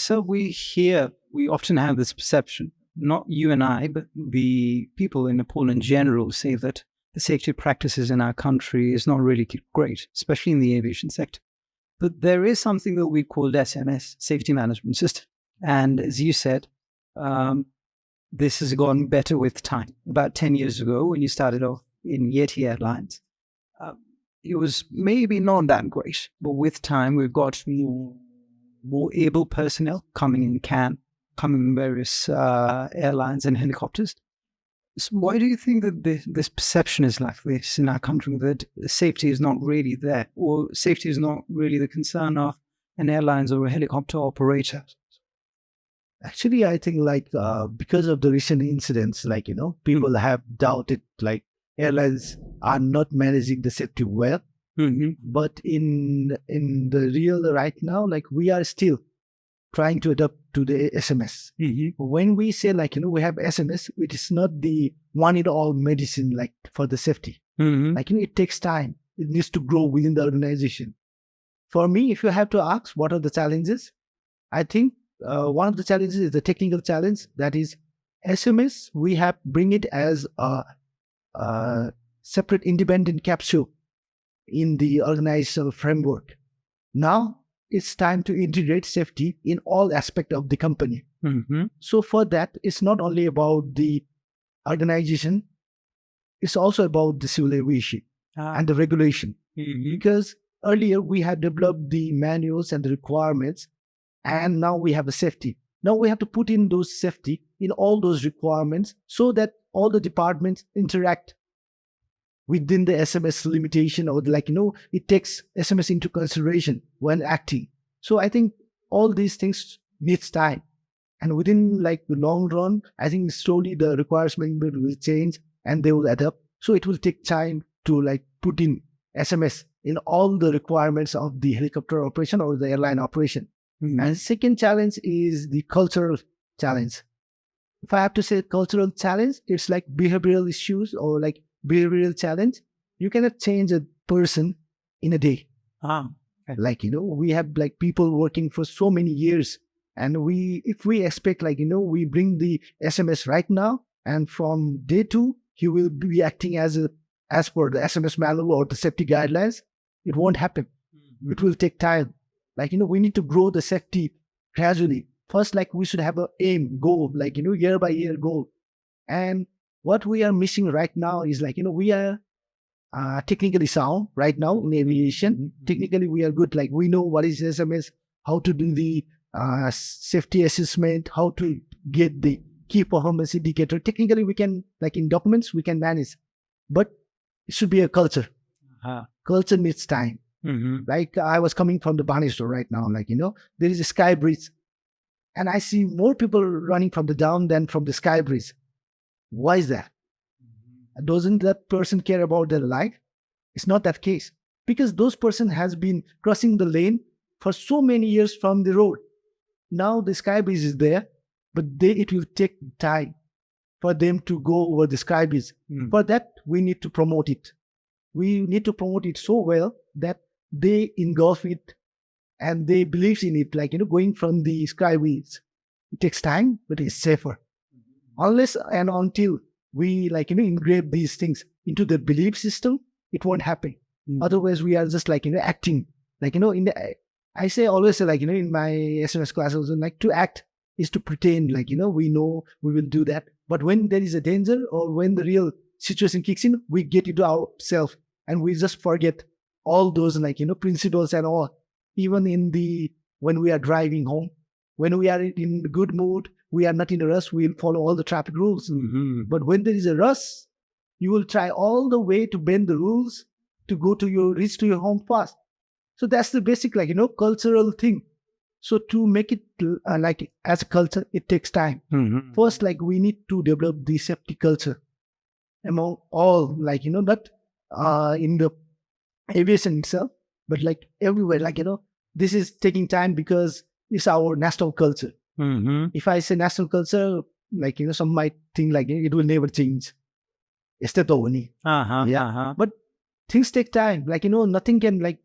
So we often have this perception, not you and I, but the people in Nepal in general say that the safety practices in our country is not really great, especially in the aviation sector. But there is something that we call SMS, Safety Management System. And as you said, this has gone better with time. About 10 years ago, when you started off in Yeti Airlines, it was maybe not that great. But with time, we've got more able personnel coming in various airlines and helicopters. So why do you think that this perception is like this in our country, that safety is not really there, or safety is not really the concern of an airlines or a helicopter operator? Actually, I think because of the recent incidents, people have doubted airlines are not managing the safety well. Mm-hmm. But in the real right now, we are still trying to adapt to the SMS. Mm-hmm. When we say we have SMS, it is not the one-in-all medicine for the safety. Mm-hmm. It takes time. It needs to grow within the organization. For me, if you have to ask what are the challenges, I think one of the challenges is the technical challenge. That is SMS. We have bring it as a separate independent capsule in the organizational framework. Now it's time to integrate safety in all aspects of the company. Mm-hmm. So for that, it's not only about the organization, it's also about the civil aviation and the regulation. Mm-hmm. Because earlier we had developed the manuals and the requirements, and now we have a safety. Now we have to put in those safety in all those requirements so that all the departments interact within the SMS limitation, or it takes SMS into consideration when acting. So I think all these things needs time, and within the long run, I think slowly the requirements will change and they will adapt. So it will take time to put in SMS in all the requirements of the helicopter operation or the airline operation. Mm-hmm. And second challenge is the cultural challenge. If I have to say cultural challenge, it's behavioral issues or behavioral challenge. You cannot change a person in a day. Okay. We have people working for so many years, and if we expect we bring the SMS right now, and from day 2 he will be acting as per the SMS manual or the safety guidelines, it won't happen. Mm-hmm. It will take time. We need to grow the safety gradually. First, we should have an aim, goal, year by year goal. And what we are missing right now is we are technically sound right now in aviation. Mm-hmm. Technically, we are good. We know what is SMS, how to do the safety assessment, how to get the key performance indicator. Technically, we can, in documents, we can manage. But it should be a culture. Uh-huh. Culture needs time. Mm-hmm. I was coming from the Manish right now. There is a sky bridge, and I see more people running from the down than from the sky bridge. Why is that? Mm-hmm. Doesn't that person care about their life? It's not that case, because those person has been crossing the lane for so many years from the road. Now the sky bridge is there, but it will take time for them to go over the sky bridge. Mm. For that, we need to promote it. We need to promote it so well that they engulf it and they believe in it. Going from the sky bridge, it takes time, but it's safer. Unless and until we engrave these things into the belief system, it won't happen. Otherwise we are just acting I say always say in my SMS classes, to act is to pretend we know we will do that, but when there is a danger or when the real situation kicks in, we get into ourselves and we just forget all those principles and all. Even when we are driving home, when we are in a good mood, we are not in a rush, we'll follow all the traffic rules. Mm-hmm. But when there is a rush, you will try all the way to bend the rules to reach to your home fast. So that's the basic cultural thing. So to make it as a culture, it takes time. Mm-hmm. First, we need to develop the safety culture among all, not in the aviation itself, but everywhere. This is taking time because it's our national culture. Mm-hmm. If I say national culture, some might think it will never change. Uh-huh. Yeah. Uh-huh. But things take time. Nothing can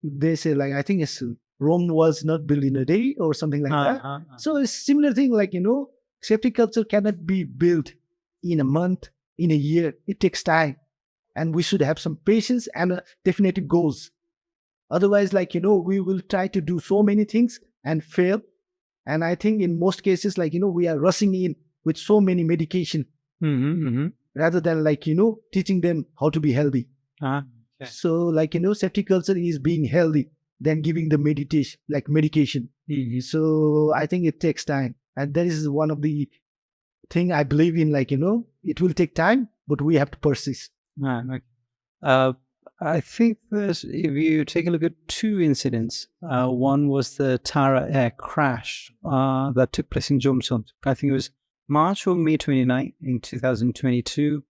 they say I think it's Rome was not built in a day or something like that. So it's similar thing, like, safety culture cannot be built in a month, in a year. It takes time. And we should have some patience and definitive goals. Otherwise, like, we will try to do so many things and fail. And I think in most cases, like, we are rushing in with so many medication rather than, like, teaching them how to be healthy. So, like, safety culture is being healthy than giving the medication. So I think it takes time. And that is one of the thing I believe in, like, it will take time, but we have to persist. I think that if you take a look at two incidents, one was the Tara air crash that took place in Jung. I think it was March or May 29 in 2022.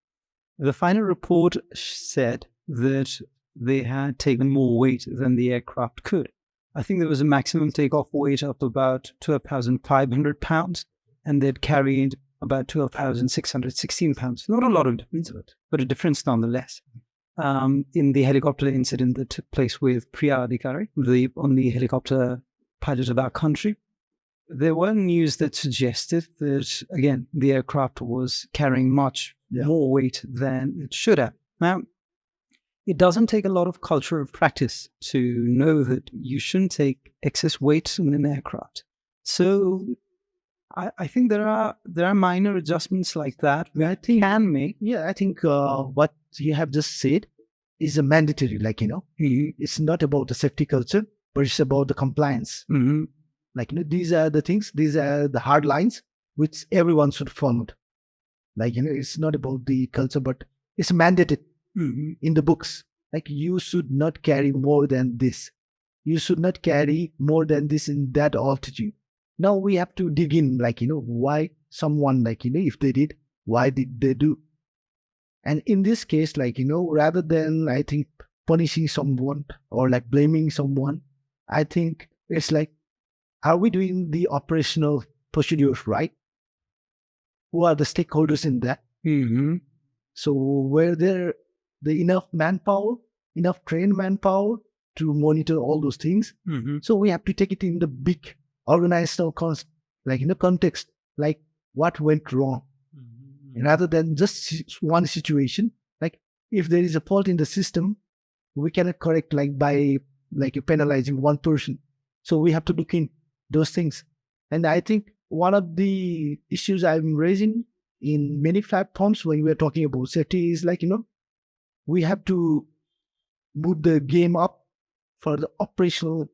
The final report said that they had taken more weight than the aircraft could. I think there was a maximum takeoff weight of about 12,500 pounds, and they'd carried about 12,616 pounds. Not a lot of difference, but a difference nonetheless. In the helicopter incident that took place with Priya Adhikari, the only helicopter pilot of our country, there were news that suggested that, again, the aircraft was carrying much more weight than it should have. Now, it doesn't take a lot of cultural practice to know that you shouldn't take excess weight in an aircraft. So I think there are minor adjustments like that that I think can make. Yeah, I think what you have just said is a mandatory, like, it's not about the safety culture, but it's about the compliance. Like, these are the things, these are the hard lines which everyone should follow. Like, it's not about the culture, but it's mandated in the books. Like, you should not carry more than this. You should not carry more than this in that altitude. Now we have to dig in, like, why someone, like, if they did, why did they do? And in this case, like, rather than, I think, punishing someone or like blaming someone, I think it's like, are we doing the operational procedures right? Who are the stakeholders in that? So were there the enough manpower, enough trained manpower to monitor all those things? So we have to take it in the big organizational context, like what went wrong, rather than just one situation. Like, if there is a fault in the system, we cannot correct like by like penalizing one person. So we have to look in those things. And I think one of the issues I'm raising in many platforms when we're talking about safety is like, we have to move the game up for the operational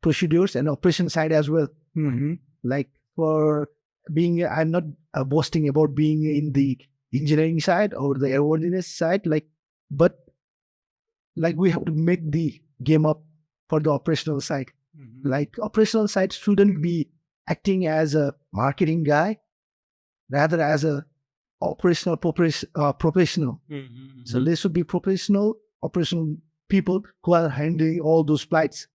procedures and operation side as well. Like, for being, I'm not boasting about being in the engineering side or the airworthiness side, like, but like we have to make the game up for the operational side. Like, operational side shouldn't be acting as a marketing guy, rather as a operational professional. So there should be professional operational people who are handling all those flights.